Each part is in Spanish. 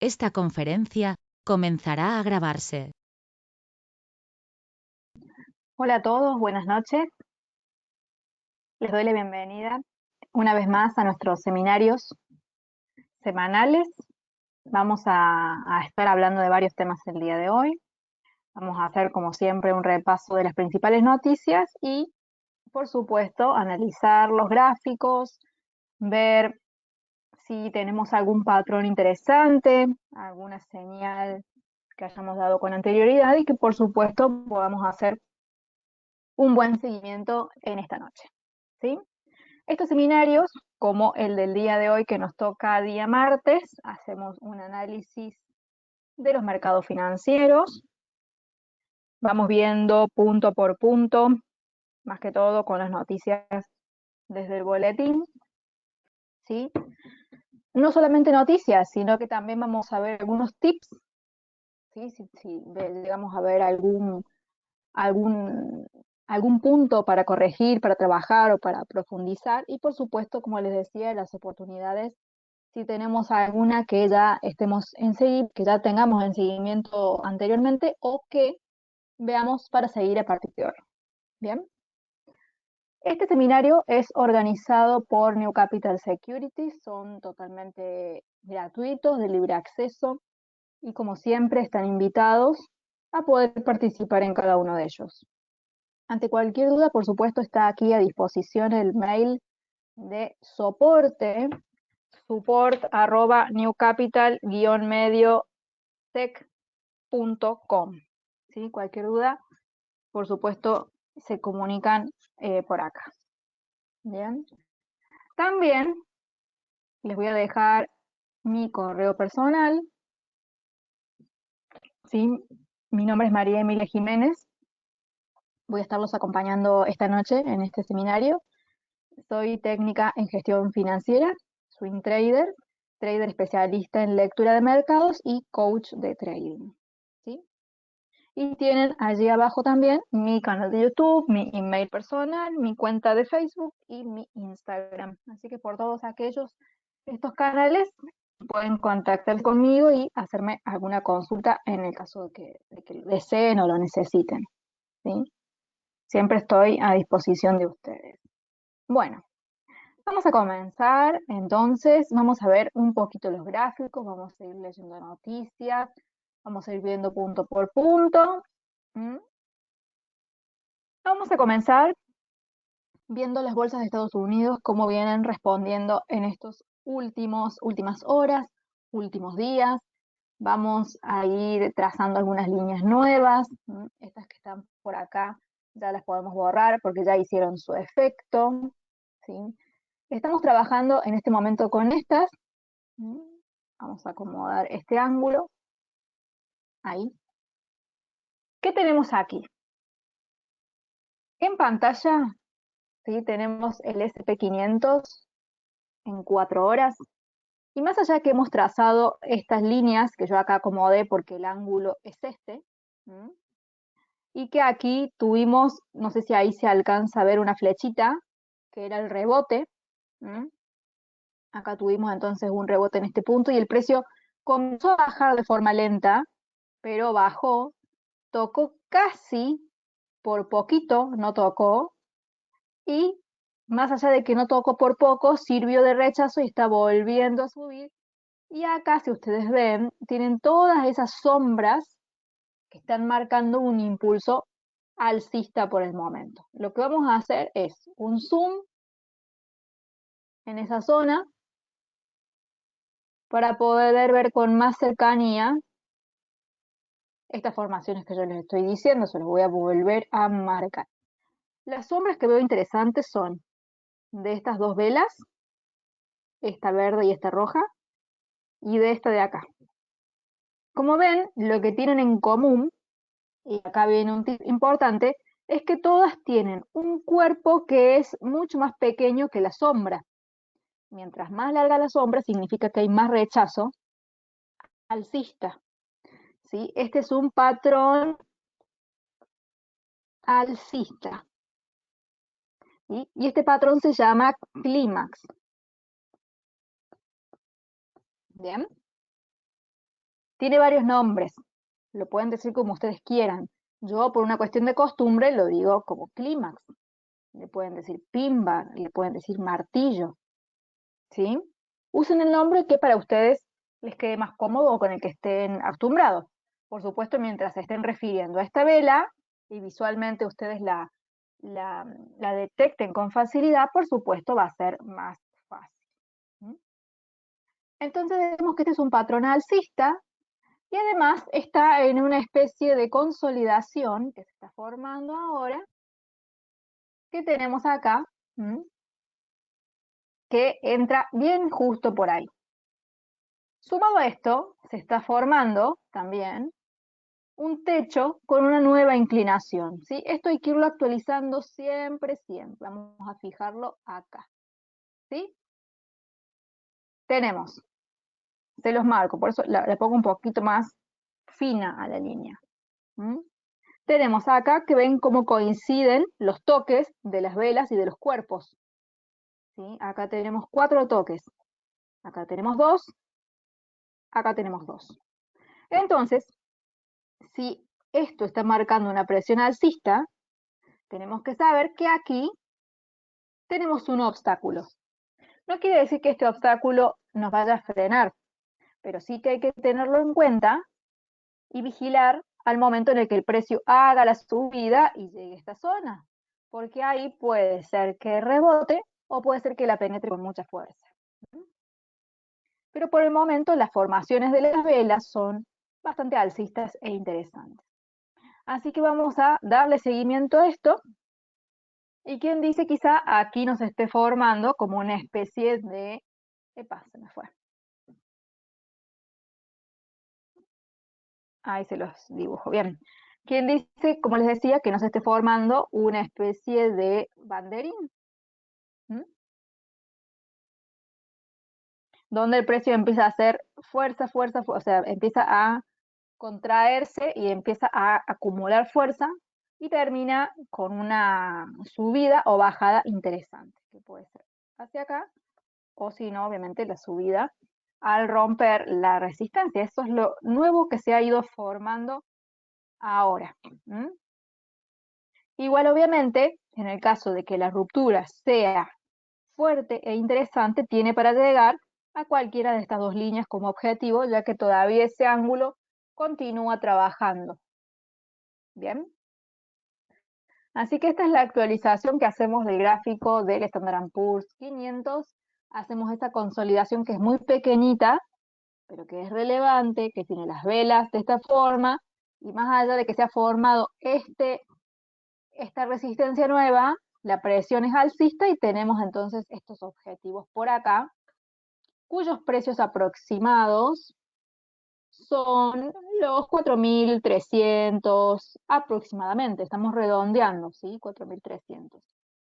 Esta conferencia comenzará a grabarse. Hola a todos, buenas noches. Les doy la bienvenida una vez más a nuestros seminarios semanales. Vamos a estar hablando de varios temas el día de hoy. Vamos a hacer, como siempre, un repaso de las principales noticias y, por supuesto, analizar los gráficos, ver si tenemos algún patrón interesante, alguna señal que hayamos dado con anterioridad y que, por supuesto, podamos hacer un buen seguimiento en esta noche, ¿sí? Estos seminarios, como el del día de hoy que nos toca día martes, hacemos un análisis de los mercados financieros. Vamos viendo punto por punto, más que todo con las noticias desde el boletín, ¿sí? No solamente noticias, sino que también vamos a ver algunos tips, ¿sí? Si llegamos a ver algún punto para corregir, para trabajar o para profundizar. Y por supuesto, como les decía, las oportunidades, si tenemos alguna que ya que ya tengamos en seguimiento anteriormente o que veamos para seguir a partir de ahora. Bien. Este seminario es organizado por New Capital Securities, son totalmente gratuitos, de libre acceso, y como siempre están invitados a poder participar en cada uno de ellos. Ante cualquier duda, por supuesto, está aquí a disposición el mail de soporte, support@newcapital-mediotech.com. ¿Sí? Cualquier duda, por supuesto, se comunican por acá. Bien. También les voy a dejar mi correo personal. ¿Sí? Mi nombre es María Emilia Jiménez. Voy a estarlos acompañando esta noche en este seminario. Soy técnica en gestión financiera, swing trader, trader especialista en lectura de mercados y coach de trading, ¿sí? Y tienen allí abajo también mi canal de YouTube, mi email personal, mi cuenta de Facebook y mi Instagram. Así que por todos estos canales pueden contactar conmigo y hacerme alguna consulta en el caso de que lo deseen o lo necesiten, ¿sí? Siempre estoy a disposición de ustedes. Bueno, vamos a comenzar, entonces vamos a ver un poquito los gráficos, vamos a ir leyendo noticias, vamos a ir viendo punto por punto. Vamos a comenzar viendo las bolsas de Estados Unidos, cómo vienen respondiendo en estos últimas horas, últimos días. Vamos a ir trazando algunas líneas nuevas, estas que están por acá ya las podemos borrar porque ya hicieron su efecto, ¿sí? Estamos trabajando en este momento con estas. Vamos a acomodar este ángulo. Ahí. ¿Qué tenemos aquí? En pantalla, ¿sí? Tenemos el S&P 500 en 4 horas. Y más allá que hemos trazado estas líneas, que yo acá acomodé porque el ángulo es este, y que aquí tuvimos, no sé si ahí se alcanza a ver una flechita, que era el rebote. Acá tuvimos entonces un rebote en este punto y el precio comenzó a bajar de forma lenta, pero bajó, tocó casi, por poquito no tocó, y más allá de que no tocó por poco, sirvió de rechazo y está volviendo a subir. Y acá, si ustedes ven, tienen todas esas sombras que están marcando un impulso alcista por el momento. Lo que vamos a hacer es un zoom en esa zona para poder ver con más cercanía estas formaciones que yo les estoy diciendo. Se los voy a volver a marcar. Las sombras que veo interesantes son de estas dos velas, esta verde y esta roja, y de esta de acá. Como ven, lo que tienen en común, y acá viene un tip importante, es que todas tienen un cuerpo que es mucho más pequeño que la sombra. Mientras más larga la sombra, significa que hay más rechazo alcista, ¿sí? Este es un patrón alcista, ¿sí? Y este patrón se llama clímax. ¿Bien? Tiene varios nombres, lo pueden decir como ustedes quieran. Yo, por una cuestión de costumbre, lo digo como clímax. Le pueden decir pimba, le pueden decir martillo, ¿sí? Usen el nombre que para ustedes les quede más cómodo o con el que estén acostumbrados. Por supuesto, mientras se estén refiriendo a esta vela y visualmente ustedes la detecten con facilidad, por supuesto va a ser más fácil. ¿Mm? Entonces vemos que este es un patrón alcista y además está en una especie de consolidación que se está formando ahora, que tenemos acá, que entra bien justo por ahí. Sumado a esto, se está formando también un techo con una nueva inclinación, ¿sí? Esto hay que irlo actualizando siempre, siempre. Vamos a fijarlo acá, ¿sí? Tenemos, se los marco, por eso le pongo un poquito más fina a la línea. Tenemos acá que ven cómo coinciden los toques de las velas y de los cuerpos, ¿sí? Acá tenemos 4 toques, acá tenemos 2, acá tenemos 2. Entonces, si esto está marcando una presión alcista, tenemos que saber que aquí tenemos un obstáculo. No quiere decir que este obstáculo nos vaya a frenar, pero sí que hay que tenerlo en cuenta y vigilar al momento en el que el precio haga la subida y llegue a esta zona, porque ahí puede ser que rebote o puede ser que la penetre con mucha fuerza. Pero por el momento las formaciones de las velas son bastante alcistas e interesantes. Así que vamos a darle seguimiento a esto. ¿Y quién dice quizá aquí nos esté formando como una especie de... Epa, se me fue. Ahí se los dibujo. Bien. ¿Quién dice, como les decía, que nos esté formando una especie de banderín? Donde el precio empieza a hacer fuerza, fuerza, o sea, empieza a contraerse y empieza a acumular fuerza y termina con una subida o bajada interesante, que puede ser hacia acá, o si no, obviamente la subida al romper la resistencia. Eso es lo nuevo que se ha ido formando ahora. Igual, obviamente, en el caso de que la ruptura sea fuerte e interesante, tiene para llegar a cualquiera de estas dos líneas como objetivo, ya que todavía ese ángulo continúa trabajando. Bien. Así que esta es la actualización que hacemos del gráfico del Standard & Poor's 500. Hacemos esta consolidación que es muy pequeñita, pero que es relevante, que tiene las velas de esta forma, y más allá de que se ha formado esta resistencia nueva, la presión es alcista y tenemos entonces estos objetivos por acá, cuyos precios aproximados son los 4.300 aproximadamente, estamos redondeando, ¿sí? 4.300.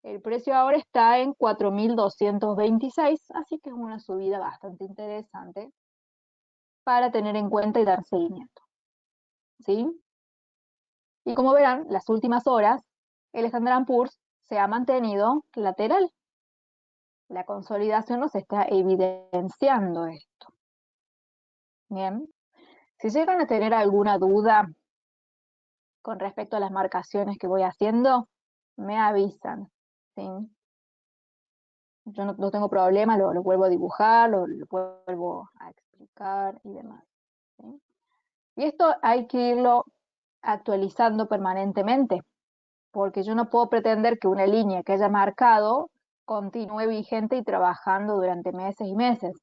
El precio ahora está en 4.226, así que es una subida bastante interesante para tener en cuenta y dar seguimiento, ¿sí? Y como verán, las últimas horas, el Standard & Poor's se ha mantenido lateral. La consolidación nos está evidenciando esto. Bien. Si llegan a tener alguna duda con respecto a las marcaciones que voy haciendo, me avisan, ¿sí? Yo no tengo problema, lo vuelvo a dibujar, lo vuelvo a explicar y demás, ¿sí? Y esto hay que irlo actualizando permanentemente, porque yo no puedo pretender que una línea que haya marcado continúe vigente y trabajando durante meses y meses.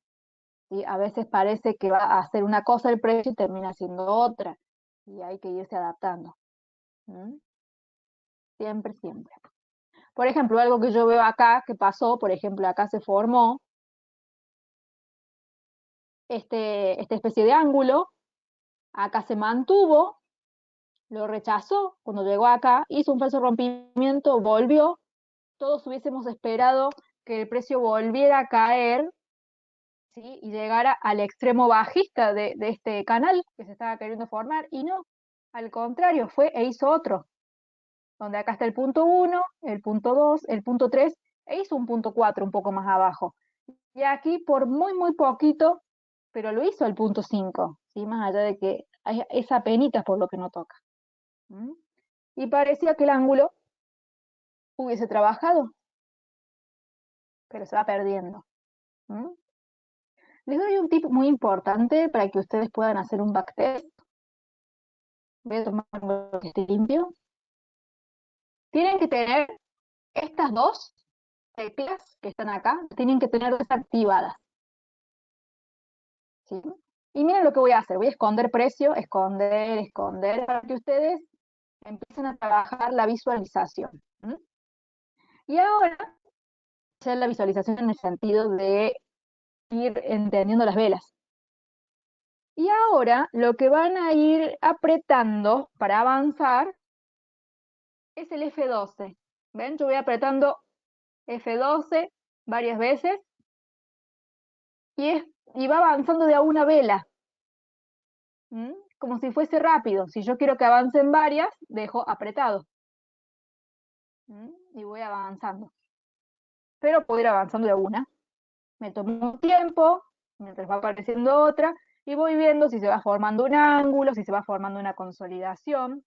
¿Sí? A veces parece que va a hacer una cosa el precio y termina siendo otra, y hay que irse adaptando. Siempre, siempre. Por ejemplo, algo que yo veo acá que pasó, por ejemplo, acá se formó esta especie de ángulo, acá se mantuvo, lo rechazó, cuando llegó acá, hizo un falso rompimiento, volvió, todos hubiésemos esperado que el precio volviera a caer, ¿sí? Y llegara al extremo bajista de este canal que se estaba queriendo formar, y no, al contrario, fue e hizo otro, donde acá está el punto 1, el punto 2, el punto 3, e hizo un punto 4 un poco más abajo. Y aquí por muy, muy poquito pero lo hizo al punto 5, ¿sí? Más allá de que es apenitas por lo que no toca. Y parecía que el ángulo hubiese trabajado, pero se va perdiendo. Les doy un tip muy importante para que ustedes puedan hacer un backtest. Voy a tomar algo que esté limpio. Tienen que tener estas dos teclas que están acá, tienen que tener desactivadas. ¿Sí? Y miren lo que voy a hacer. Voy a esconder precio, esconder, esconder, para que ustedes empiecen a trabajar la visualización. Y ahora, hacer la visualización en el sentido de ir entendiendo las velas. Y ahora lo que van a ir apretando para avanzar es el F12. ¿Ven? Yo voy apretando F12 varias veces y va avanzando de a una vela. Como si fuese rápido. Si yo quiero que avancen varias, dejo apretado. Y voy avanzando. Pero puedo ir avanzando de a una. Me tomo un tiempo, mientras va apareciendo otra, y voy viendo si se va formando un ángulo, si se va formando una consolidación.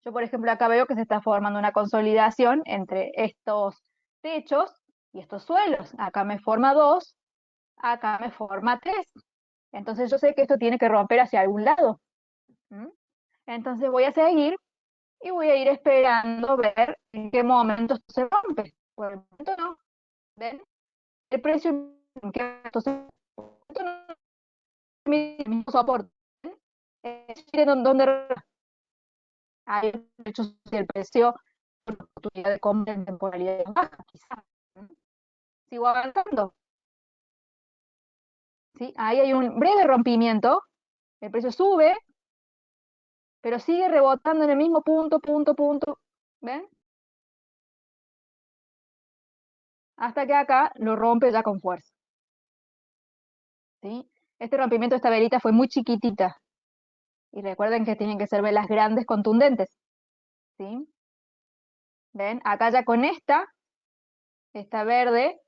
Yo, por ejemplo, acá veo que se está formando una consolidación entre estos techos y estos suelos. Acá me forma 2, acá me forma 3. Entonces yo sé que esto tiene que romper hacia algún lado. Entonces voy a seguir y voy a ir esperando ver en qué momento esto se rompe. Por el momento no. ¿Ven? El precio en qué momento se rompe. No es mi mismo soporte. Miren dónde hay hecho si el precio una oportunidad de compra en temporalidades bajas, quizás. Sigo avanzando. ¿Sí? Ahí hay un breve rompimiento, el precio sube, pero sigue rebotando en el mismo punto, punto. ¿Ven? Hasta que acá lo rompe ya con fuerza. ¿Sí? Este rompimiento de esta velita fue muy chiquitita. Y recuerden que tienen que ser velas grandes, contundentes. ¿Sí? ¿Ven? Acá ya con esta verde,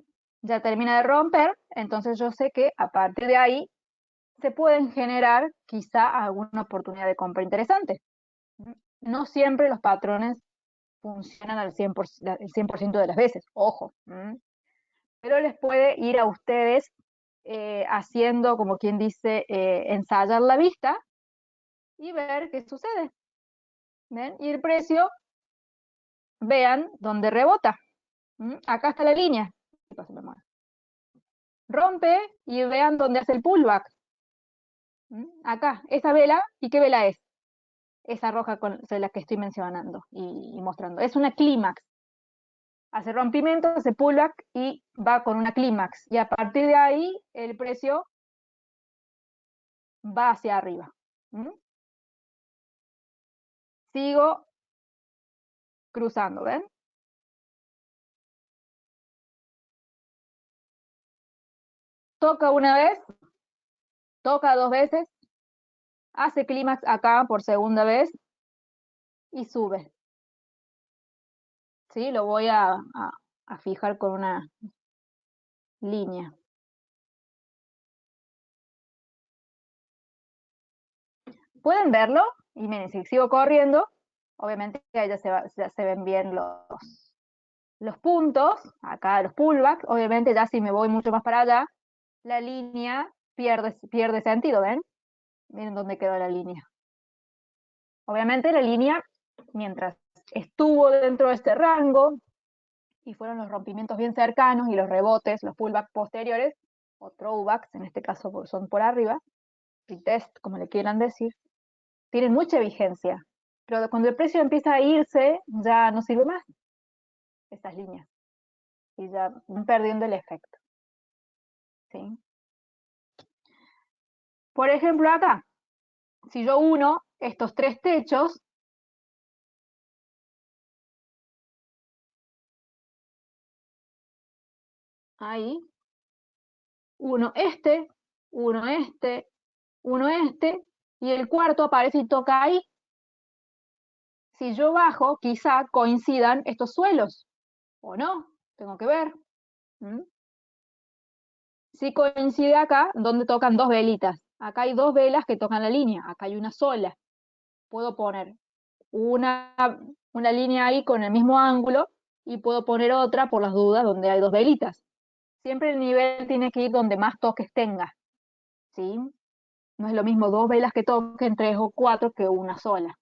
ya termina de romper, entonces yo sé que a partir de ahí se pueden generar quizá alguna oportunidad de compra interesante. No siempre los patrones funcionan al 100%, el 100% de las veces, ojo. Pero les puede ir a ustedes haciendo, como quien dice, ensayar la vista y ver qué sucede. ¿Ven? Y el precio, vean dónde rebota. Acá está la línea. Rompe y vean dónde hace el pullback. Acá, esa vela, ¿y qué vela es? Esa roja de la que estoy mencionando y mostrando. Es una clímax. Hace rompimiento, hace pullback y va con una clímax. Y a partir de ahí, el precio va hacia arriba. Sigo cruzando, ¿ven? Toca una vez, toca dos veces, hace clímax acá por segunda vez y sube. ¿Sí? Lo voy a fijar con una línea. ¿Pueden verlo? Y miren, si sigo corriendo, obviamente ahí ya se ven bien los puntos, acá los pullbacks, obviamente ya si me voy mucho más para allá, la línea pierde sentido, ¿ven? Miren dónde quedó la línea. Obviamente la línea, mientras estuvo dentro de este rango, y fueron los rompimientos bien cercanos y los rebotes, los pullbacks posteriores, o throwbacks, en este caso son por arriba, retest, como le quieran decir, tienen mucha vigencia. Pero cuando el precio empieza a irse, ya no sirve más estas líneas. Y ya van perdiendo el efecto. ¿Sí? Por ejemplo, acá, si yo uno estos tres techos, ahí, uno este, uno este, uno este, y el cuarto aparece y toca ahí. Si yo bajo, quizá coincidan estos suelos, o no, tengo que ver. sí coincide acá donde tocan dos velitas. Acá hay dos velas que tocan la línea, acá hay una sola. Puedo poner una, una línea ahí con el mismo ángulo y puedo poner otra por las dudas donde hay dos velitas. Siempre el nivel tiene que ir donde más toques tenga, ¿sí? No es lo mismo dos velas que toquen, tres o cuatro, que una sola.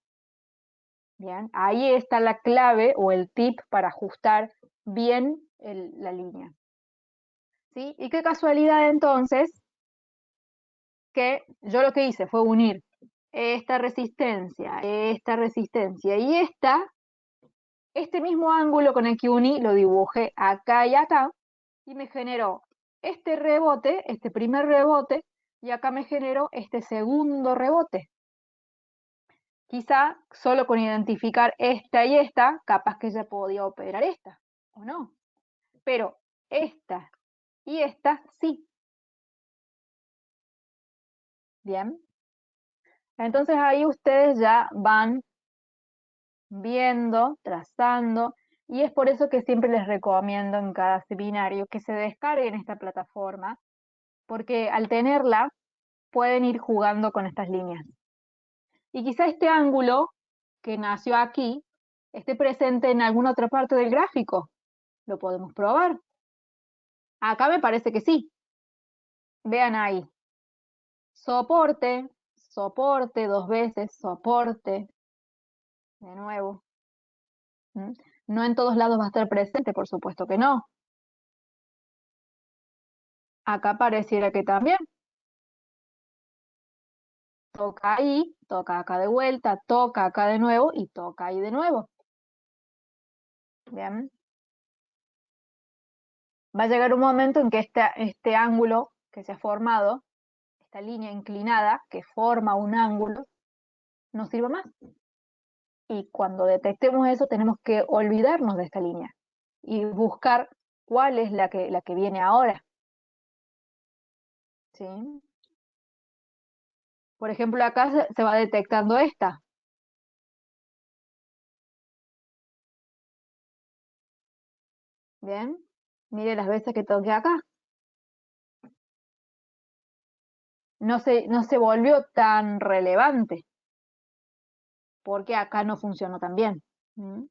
Bien, ahí está la clave o el tip para ajustar bien la línea. ¿Sí? Y qué casualidad entonces que yo lo que hice fue unir esta resistencia y este mismo ángulo con el que uní lo dibujé acá y acá, y me generó este rebote, este primer rebote, y acá me generó este segundo rebote. Quizá solo con identificar esta y esta, capaz que ya podía operar esta, o no. Pero esta y esta sí. Bien. Entonces ahí ustedes ya van viendo, trazando, y es por eso que siempre les recomiendo en cada seminario que se descarguen esta plataforma, porque al tenerla pueden ir jugando con estas líneas. Y quizá este ángulo que nació aquí esté presente en alguna otra parte del gráfico. Lo podemos probar. Acá me parece que sí. Vean ahí. Soporte, soporte, dos veces, soporte. De nuevo. ¿Mm? No en todos lados va a estar presente, por supuesto que no. Acá pareciera que también. Toca ahí, toca acá de vuelta, toca acá de nuevo y toca ahí de nuevo. Bien. Va a llegar un momento en que este ángulo que se ha formado, esta línea inclinada que forma un ángulo, no sirve más. Y cuando detectemos eso, tenemos que olvidarnos de esta línea y buscar cuál es la que viene ahora. ¿Sí? Por ejemplo, acá se va detectando esta. Bien, mire las veces que toqué acá. No se volvió tan relevante porque acá no funcionó tan bien. ¿Mm?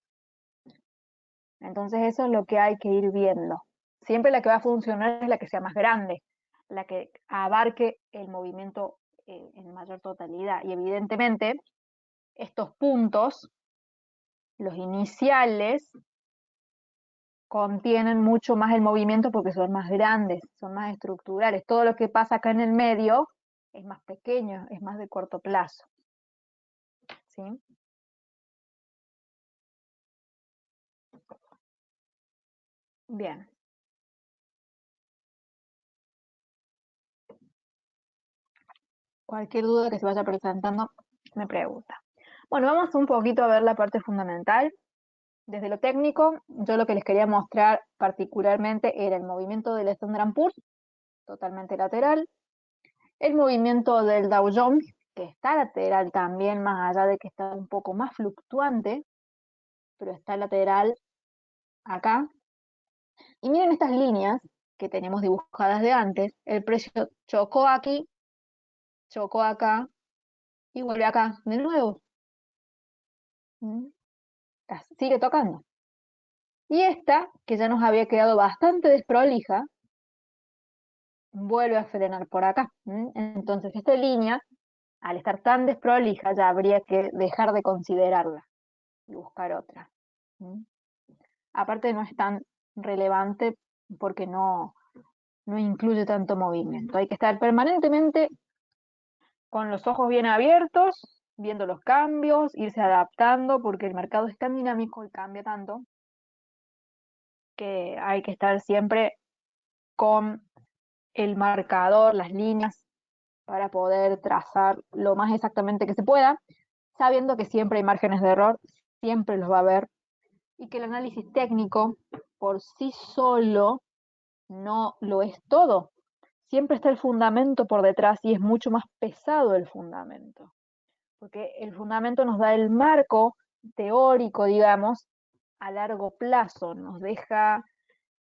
Entonces eso es lo que hay que ir viendo. Siempre la que va a funcionar es la que sea más grande, la que abarque el movimiento en mayor totalidad. Y evidentemente estos puntos, los iniciales, contienen mucho más el movimiento porque son más grandes, son más estructurales. Todo lo que pasa acá en el medio es más pequeño, es más de corto plazo. ¿Sí? Bien. Cualquier duda que se vaya presentando, me pregunta. Bueno, vamos un poquito a ver la parte fundamental. Desde lo técnico, yo lo que les quería mostrar particularmente era el movimiento del Standard Poor's, totalmente lateral, el movimiento del Dow Jones, que está lateral también, más allá de que está un poco más fluctuante, pero está lateral acá. Y miren estas líneas que tenemos dibujadas de antes, el precio chocó aquí, chocó acá y vuelve acá de nuevo. ¿Mm? Sigue tocando. Y esta, que ya nos había quedado bastante desprolija, vuelve a frenar por acá. Entonces esta línea, al estar tan desprolija, ya habría que dejar de considerarla y buscar otra. Aparte no es tan relevante porque no incluye tanto movimiento. Hay que estar permanentemente con los ojos bien abiertos, viendo los cambios, irse adaptando, porque el mercado es tan dinámico y cambia tanto que hay que estar siempre con el marcador, las líneas, para poder trazar lo más exactamente que se pueda, sabiendo que siempre hay márgenes de error, siempre los va a haber, y que el análisis técnico por sí solo no lo es todo. Siempre está el fundamento por detrás y es mucho más pesado el fundamento, porque el fundamento nos da el marco teórico, digamos, a largo plazo, nos deja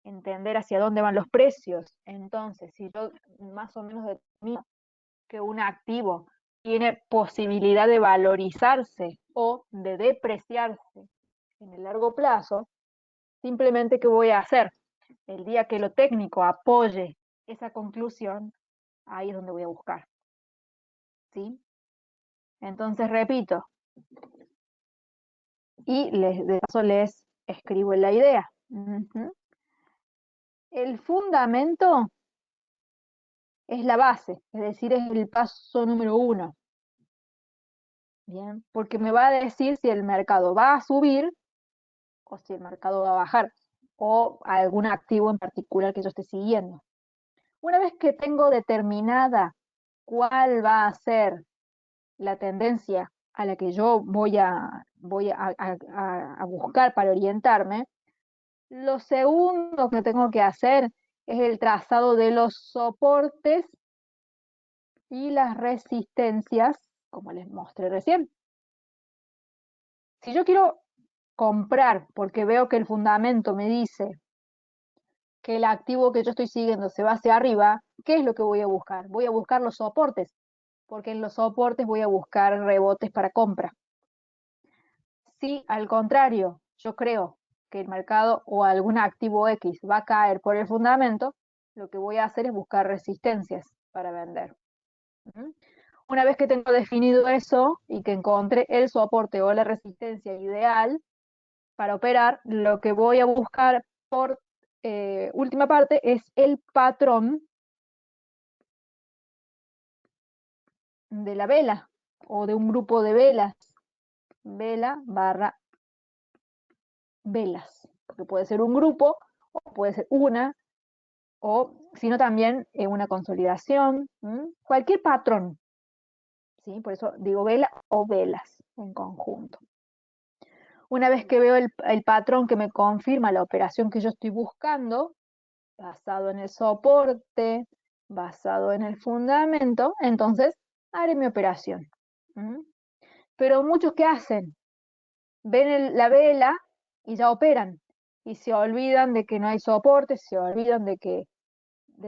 entender hacia dónde van los precios. Entonces, si yo más o menos determino que un activo tiene posibilidad de valorizarse o de depreciarse en el largo plazo, simplemente ¿qué voy a hacer? El día que lo técnico apoye esa conclusión, ahí es donde voy a buscar. ¿Sí? Entonces repito, y de paso les escribo la idea. El fundamento es la base, es decir, es el paso número 1. Bien, porque me va a decir si el mercado va a subir o si el mercado va a bajar, o algún activo en particular que yo esté siguiendo. Una vez que tengo determinada cuál va a ser la tendencia a la que yo voy a buscar para orientarme, lo segundo que tengo que hacer es el trazado de los soportes y las resistencias, como les mostré recién. Si yo quiero comprar porque veo que el fundamento me dice que el activo que yo estoy siguiendo se va hacia arriba, ¿qué es lo que voy a buscar? Voy a buscar los soportes, porque en los soportes voy a buscar rebotes para compra. Si al contrario, yo creo que el mercado o algún activo X va a caer por el fundamento, lo que voy a hacer es buscar resistencias para vender. Una vez que tengo definido eso y que encontré el soporte o la resistencia ideal para operar, lo que voy a buscar por última parte es el patrón de la vela o de un grupo de velas. Vela barra velas, porque puede ser un grupo o puede ser una, o sino también una consolidación, cualquier patrón, ¿sí? Por eso digo vela o velas en conjunto. Una vez que veo el patrón que me confirma la operación que yo estoy buscando, basado en el soporte, basado en el fundamento, entonces haré mi operación. Pero muchos, ¿qué hacen? Ven la vela y ya operan, y se olvidan de que no hay soporte, se olvidan de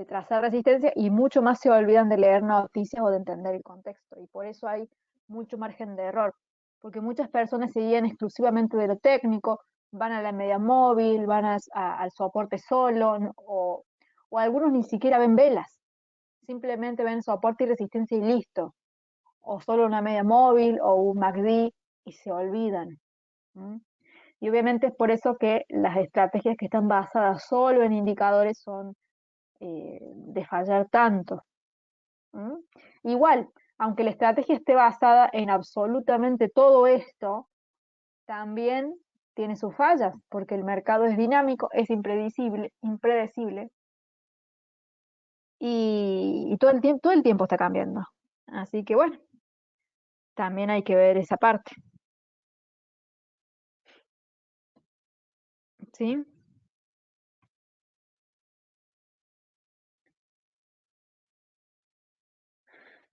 trazar resistencia y mucho más se olvidan de leer noticias o de entender el contexto. Y por eso hay mucho margen de error, porque muchas personas se guían exclusivamente de lo técnico, van a la media móvil, van al soporte solo, o algunos ni siquiera ven velas, simplemente ven soporte y resistencia y listo, o solo una media móvil o un MACD y se olvidan. Y obviamente es por eso que las estrategias que están basadas solo en indicadores son de fallar tanto. Igual, aunque la estrategia esté basada en absolutamente todo esto, también tiene sus fallas, porque el mercado es dinámico, es impredecible, y todo el tiempo está cambiando. Así que bueno, también hay que ver esa parte. ¿Sí?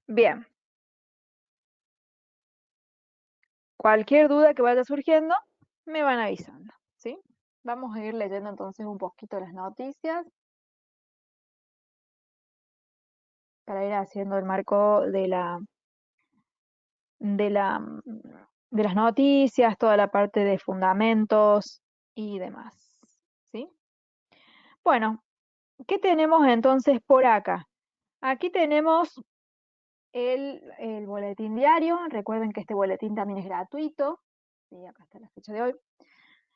Bien, cualquier duda que vaya surgiendo, me van avisando. ¿Sí? Vamos a ir leyendo entonces un poquito las noticias para ir haciendo el marco de la, de las noticias, toda la parte de fundamentos y demás. ¿Sí? Bueno, ¿qué tenemos entonces por acá? Aquí tenemos el boletín diario. Recuerden que este boletín también es gratuito. Sí, acá está la fecha de hoy.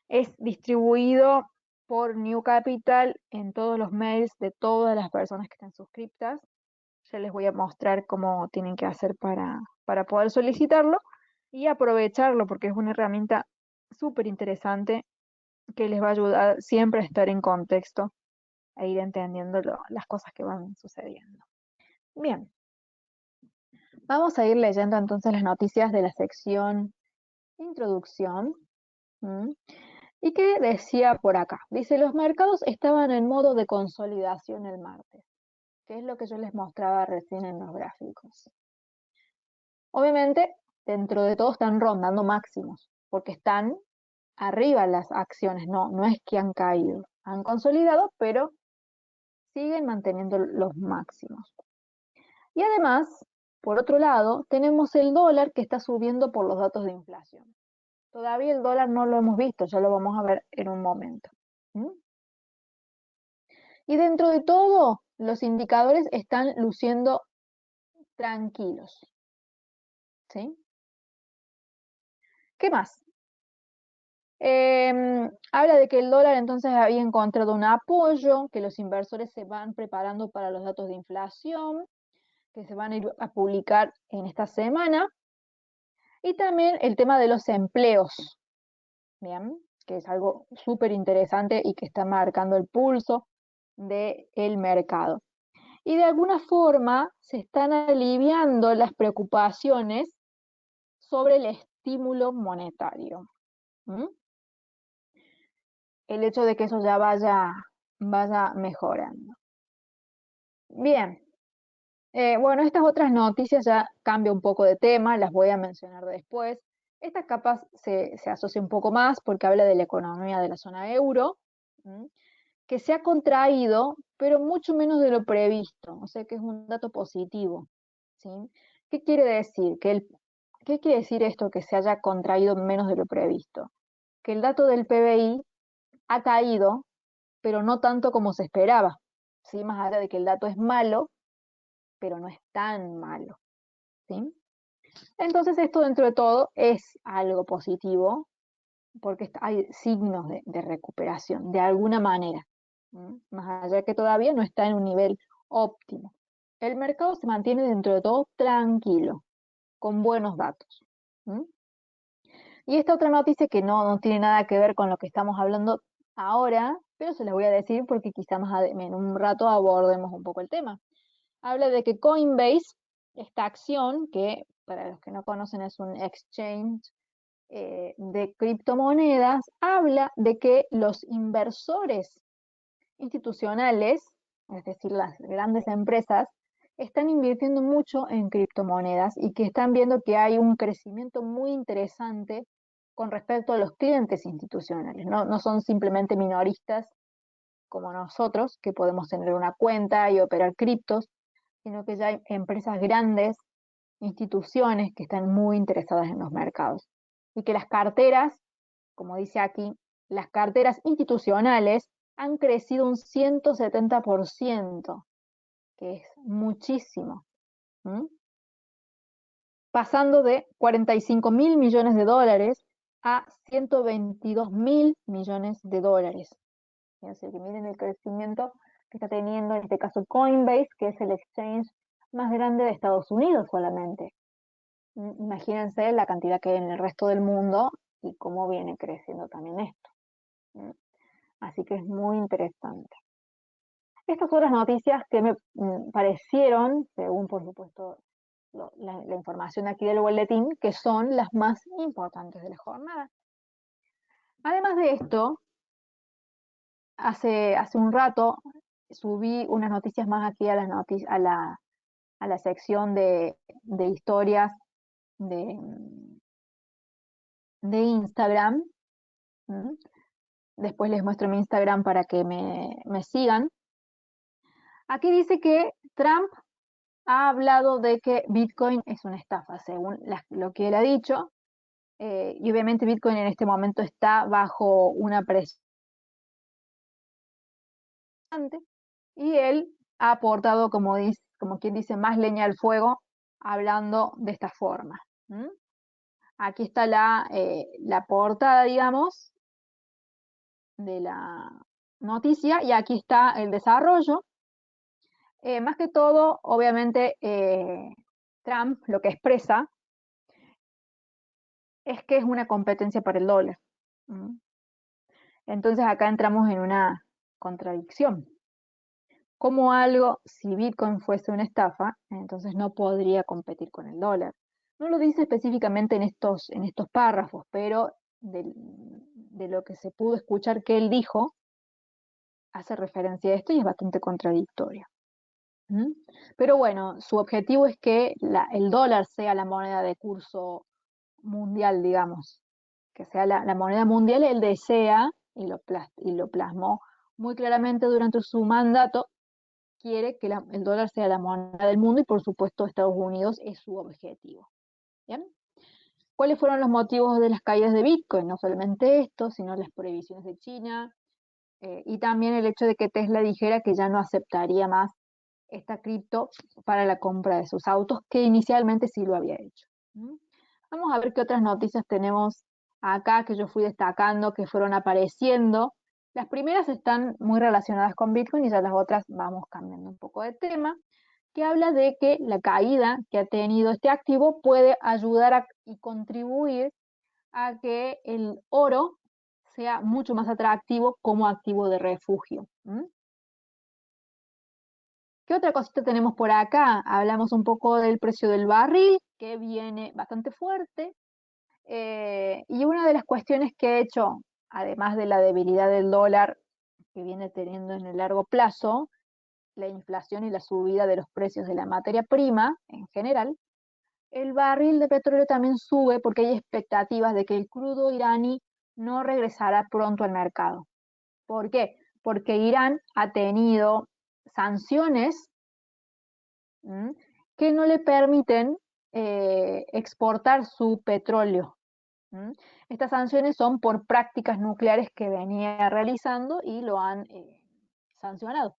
Es distribuido por New Capital en todos los mails de todas las personas que están suscriptas. Ya les voy a mostrar cómo tienen que hacer para poder solicitarlo y aprovecharlo porque es una herramienta súper interesante que les va a ayudar siempre a estar en contexto e ir entendiendo las cosas que van sucediendo. Bien, vamos a ir leyendo entonces las noticias de la sección Introducción. ¿Y qué decía por acá? Dice, los mercados estaban en modo de consolidación el martes, que es lo que yo les mostraba recién en los gráficos. Obviamente, dentro de todo están rondando máximos, porque están arriba las acciones, no es que han caído, han consolidado, pero siguen manteniendo los máximos. Y además, por otro lado, tenemos el dólar que está subiendo por los datos de inflación. Todavía el dólar no lo hemos visto, ya lo vamos a ver en un momento. ¿Mm? Y dentro de todo, los indicadores están luciendo tranquilos. ¿Sí? ¿Qué más? Habla de que el dólar entonces había encontrado un apoyo, que los inversores se van preparando para los datos de inflación, que se van a ir a publicar en esta semana, y también el tema de los empleos, ¿bien? Que es algo súper interesante y que está marcando el pulso del mercado. Y de alguna forma se están aliviando las preocupaciones sobre el estímulo monetario. ¿Mm? El hecho de que eso ya vaya mejorando. Bien, bueno, estas otras noticias ya cambia un poco de tema, las voy a mencionar después. Esta capaz se asocia un poco más porque habla de la economía de la zona euro, que se ha contraído, pero mucho menos de lo previsto, o sea que es un dato positivo. ¿Sí? ¿Qué quiere decir? ¿Qué quiere decir esto que se haya contraído menos de lo previsto? Que el dato del PBI ha caído, pero no tanto como se esperaba. ¿Sí? Más allá de que el dato es malo, pero no es tan malo. ¿Sí? Entonces esto dentro de todo es algo positivo, porque hay signos de recuperación, de alguna manera. Más allá de que todavía no está en un nivel óptimo. El mercado se mantiene dentro de todo tranquilo, con buenos datos. ¿Mm? Y esta otra noticia que no tiene nada que ver con lo que estamos hablando ahora, pero se las voy a decir porque quizá en un rato abordemos un poco el tema. Habla de que Coinbase, esta acción, que para los que no conocen es un exchange de criptomonedas, habla de que los inversores institucionales, es decir, las grandes empresas, están invirtiendo mucho en criptomonedas y que están viendo que hay un crecimiento muy interesante con respecto a los clientes institucionales. No son simplemente minoristas como nosotros, que podemos tener una cuenta y operar criptos, sino que ya hay empresas grandes, instituciones que están muy interesadas en los mercados. Y que las carteras, como dice aquí, las carteras institucionales han crecido un 170%, que es muchísimo. ¿Mm? Pasando de 45 mil millones de dólares a 122 mil millones de dólares. Es decir, que miren el crecimiento que está teniendo en este caso Coinbase, que es el exchange más grande de Estados Unidos solamente. Imagínense la cantidad que hay en el resto del mundo y cómo viene creciendo también esto. Así que es muy interesante. Estas son las noticias que me parecieron, según por supuesto la información aquí del boletín, que son las más importantes de la jornada. Además de esto, hace un rato subí unas noticias más aquí a la sección de historias de Instagram. Después les muestro mi Instagram para que me sigan. Aquí dice que Trump ha hablado de que Bitcoin es una estafa, según lo que él ha dicho. Y obviamente Bitcoin en este momento está bajo una presión y él ha aportado, como quien dice, más leña al fuego, hablando de esta forma. Aquí está la portada, digamos, de la noticia, y aquí está el desarrollo. Más que todo, obviamente, Trump lo que expresa es que es una competencia para el dólar. Entonces acá entramos en una contradicción. Como algo, si Bitcoin fuese una estafa, entonces no podría competir con el dólar. No lo dice específicamente en estos párrafos, pero de lo que se pudo escuchar que él dijo, hace referencia a esto y es bastante contradictorio. Pero bueno, su objetivo es que el dólar sea la moneda de curso mundial, digamos. que sea la moneda mundial, él desea, y lo plasmó muy claramente durante su mandato, quiere que el dólar sea la moneda del mundo y por supuesto Estados Unidos es su objetivo. ¿Bien? ¿Cuáles fueron los motivos de las caídas de Bitcoin? No solamente esto, sino las prohibiciones de China y también el hecho de que Tesla dijera que ya no aceptaría más esta cripto para la compra de sus autos, que inicialmente sí lo había hecho. Vamos a ver qué otras noticias tenemos acá que yo fui destacando, que fueron apareciendo. Las primeras están muy relacionadas con Bitcoin y ya las otras vamos cambiando un poco de tema, que habla de que la caída que ha tenido este activo puede ayudar y contribuir a que el oro sea mucho más atractivo como activo de refugio. ¿Qué otra cosita tenemos por acá? Hablamos un poco del precio del barril, que viene bastante fuerte. Y una de las cuestiones que he hecho, además de la debilidad del dólar que viene teniendo en el largo plazo, la inflación y la subida de los precios de la materia prima en general, el barril de petróleo también sube porque hay expectativas de que el crudo iraní no regresará pronto al mercado. ¿Por qué? Porque Irán ha tenido sanciones que no le permiten exportar su petróleo. Estas sanciones son por prácticas nucleares que venía realizando y lo han sancionado.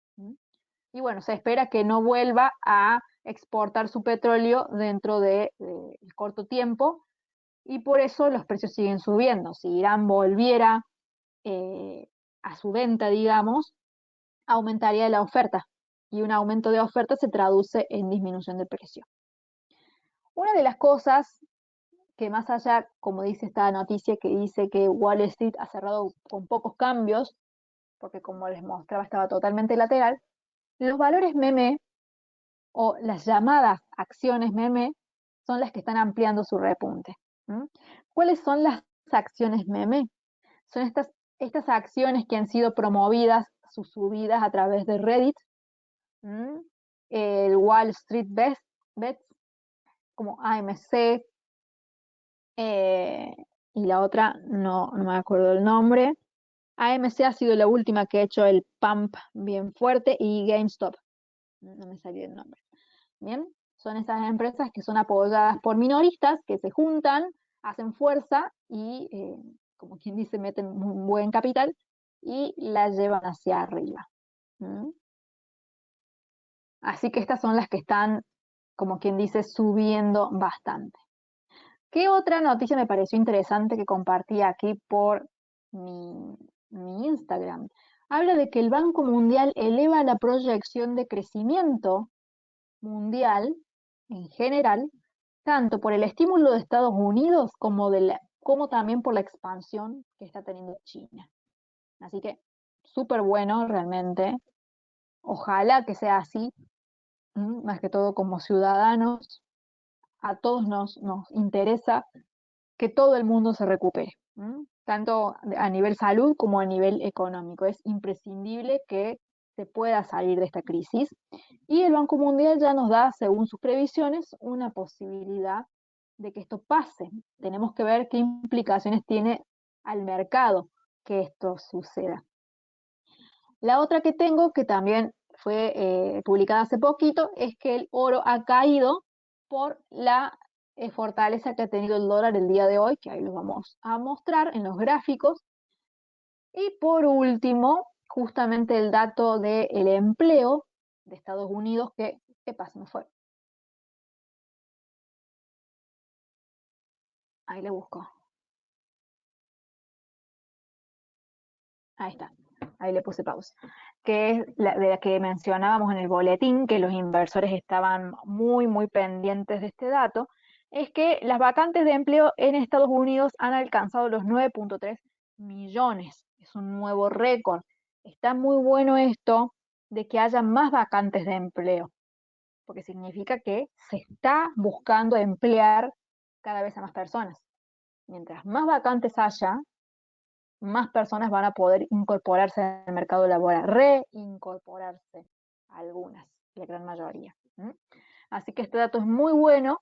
Y bueno, se espera que no vuelva a exportar su petróleo dentro de corto tiempo y por eso los precios siguen subiendo. Si Irán volviera a su venta, digamos, aumentaría la oferta y un aumento de oferta se traduce en disminución de precio. Una de las cosas que más allá, como dice esta noticia que dice que Wall Street ha cerrado con pocos cambios, porque como les mostraba estaba totalmente lateral, los valores meme o las llamadas acciones meme son las que están ampliando su repunte. ¿Cuáles son las acciones meme? Son estas acciones que han sido promovidas, sus subidas a través de Reddit, el Wall Street Bets, como AMC, y la otra no me acuerdo el nombre. AMC ha sido la última que ha hecho el pump bien fuerte y GameStop, no me salió el nombre. Bien, son esas empresas que son apoyadas por minoristas que se juntan, hacen fuerza y, como quien dice, meten un buen capital y la llevan hacia arriba. Así que estas son las que están, como quien dice, subiendo bastante. ¿Qué otra noticia me pareció interesante que compartí aquí por mi Instagram? Habla de que el Banco Mundial eleva la proyección de crecimiento mundial en general, tanto por el estímulo de Estados Unidos como también por la expansión que está teniendo China. Así que súper bueno realmente. Ojalá que sea así, más que todo como ciudadanos, a todos nos interesa que todo el mundo se recupere, tanto a nivel salud como a nivel económico. Es imprescindible que se pueda salir de esta crisis y el Banco Mundial ya nos da, según sus previsiones, una posibilidad de que esto pase. Tenemos que ver qué implicaciones tiene al mercado que esto suceda. La otra que tengo, que también fue publicada hace poquito, es que el oro ha caído por la fortaleza que ha tenido el dólar el día de hoy, que ahí lo vamos a mostrar en los gráficos. Y por último, justamente el dato del empleo de Estados Unidos, ¿qué pasa? No fue. Ahí le busco. Ahí está. Ahí le puse pausa. Que es de la que mencionábamos en el boletín, que los inversores estaban muy pendientes de este dato, es que las vacantes de empleo en Estados Unidos han alcanzado los 9.3 millones. Es un nuevo récord. Está muy bueno esto de que haya más vacantes de empleo, porque significa que se está buscando emplear cada vez a más personas. Mientras más vacantes haya, más personas van a poder incorporarse al mercado laboral, reincorporarse algunas, la gran mayoría. Así que este dato es muy bueno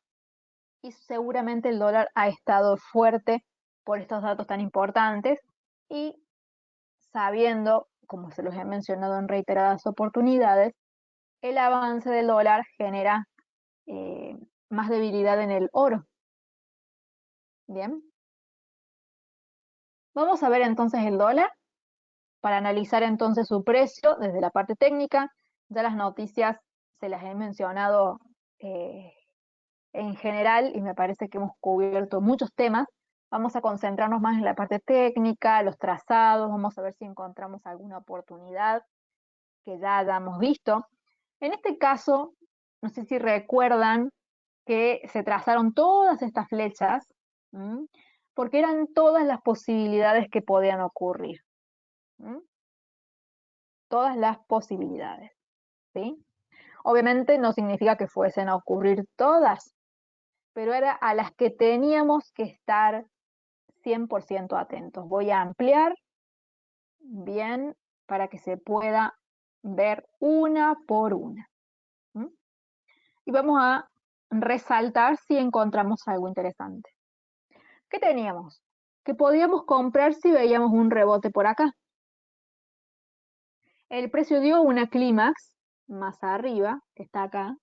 y seguramente el dólar ha estado fuerte por estos datos tan importantes y sabiendo, como se los he mencionado en reiteradas oportunidades, el avance del dólar genera más debilidad en el oro. Bien. Vamos a ver entonces el dólar para analizar entonces su precio desde la parte técnica. Ya las noticias se las he mencionado en general y me parece que hemos cubierto muchos temas. Vamos a concentrarnos más en la parte técnica, los trazados, vamos a ver si encontramos alguna oportunidad que ya hayamos visto. En este caso, no sé si recuerdan que se trazaron todas estas flechas, porque eran todas las posibilidades que podían ocurrir. Todas las posibilidades, ¿sí? Obviamente no significa que fuesen a ocurrir todas, pero era a las que teníamos que estar 100% atentos. Voy a ampliar bien para que se pueda ver una por una. Y vamos a resaltar si encontramos algo interesante. ¿Qué teníamos? Que podíamos comprar si veíamos un rebote por acá. El precio dio una clímax más arriba, que está acá.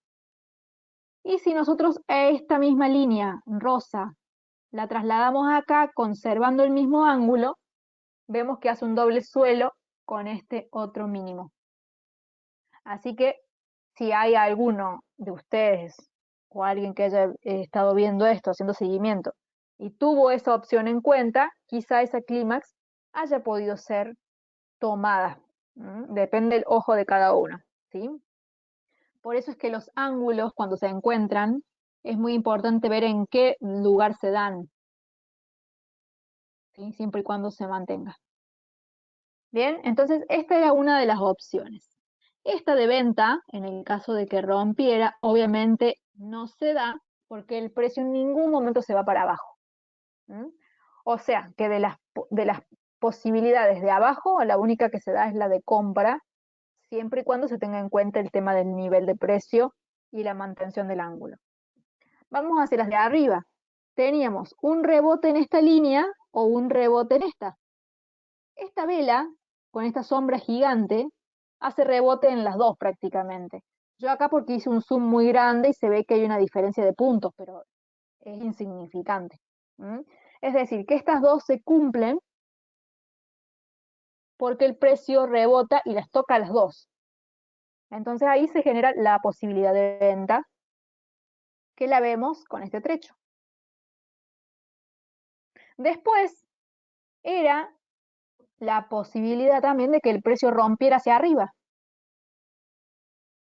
Y si nosotros esta misma línea rosa la trasladamos acá, conservando el mismo ángulo, vemos que hace un doble suelo con este otro mínimo. Así que si hay alguno de ustedes o alguien que haya estado viendo esto, haciendo seguimiento, y tuvo esa opción en cuenta, quizá esa clímax haya podido ser tomada. Depende del ojo de cada uno, ¿sí? Por eso es que los ángulos, cuando se encuentran, es muy importante ver en qué lugar se dan, ¿sí? Siempre y cuando se mantenga. Bien, entonces esta era una de las opciones. Esta de venta, en el caso de que rompiera, obviamente no se da porque el precio en ningún momento se va para abajo. O sea, que de las posibilidades de abajo, la única que se da es la de compra, siempre y cuando se tenga en cuenta el tema del nivel de precio y la mantención del ángulo. Vamos hacia las de arriba. Teníamos un rebote en esta línea o un rebote en esta. Esta vela, con esta sombra gigante, hace rebote en las dos prácticamente. Yo acá porque hice un zoom muy grande y se ve que hay una diferencia de puntos, pero es insignificante. Es decir, que estas dos se cumplen porque el precio rebota y las toca a las dos. Entonces ahí se genera la posibilidad de venta que la vemos con este trecho. Después era la posibilidad también de que el precio rompiera hacia arriba.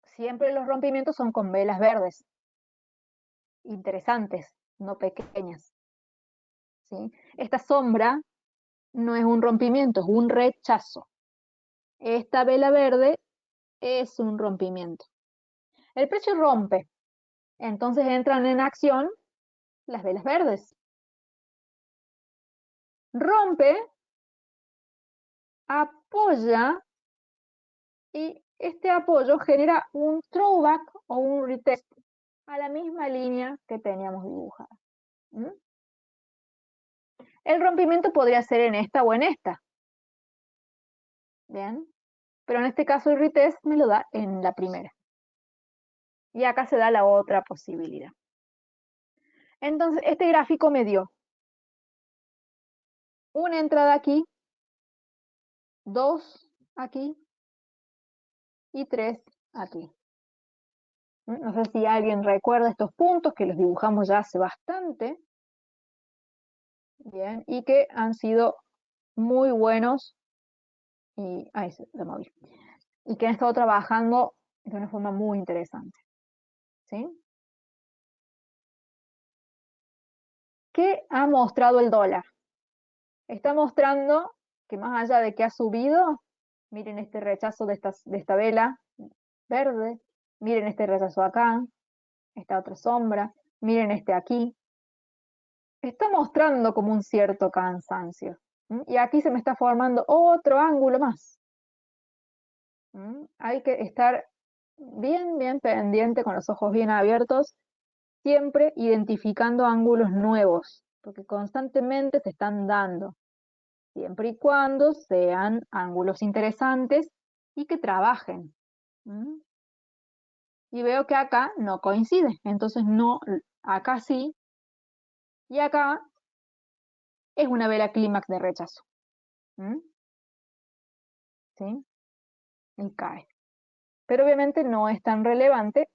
Siempre los rompimientos son con velas verdes, interesantes, no pequeñas. ¿Sí? Esta sombra no es un rompimiento, es un rechazo. Esta vela verde es un rompimiento. El precio rompe, entonces entran en acción las velas verdes. Rompe, apoya y este apoyo genera un throwback o un retest a la misma línea que teníamos dibujada. El rompimiento podría ser en esta o en esta. Bien, pero en este caso el retest me lo da en la primera. Y acá se da la otra posibilidad. Entonces, este gráfico me dio una entrada aquí, dos aquí y tres aquí. No sé si alguien recuerda estos puntos que los dibujamos ya hace bastante. Bien, y que han sido muy buenos y, y que han estado trabajando de una forma muy interesante. ¿Sí? ¿Qué ha mostrado el dólar? Está mostrando que más allá de que ha subido, miren este rechazo de esta vela verde, miren este rechazo acá, esta otra sombra, miren este aquí. Está mostrando como un cierto cansancio. Y aquí se me está formando otro ángulo más. Hay que estar bien pendiente, con los ojos bien abiertos, siempre identificando ángulos nuevos. porque constantemente se están dando, siempre y cuando sean ángulos interesantes y que trabajen. Y veo que acá no coincide, entonces no, acá sí, y acá es una vela clímax de rechazo. ¿Sí? Y cae. Pero obviamente no es tan relevante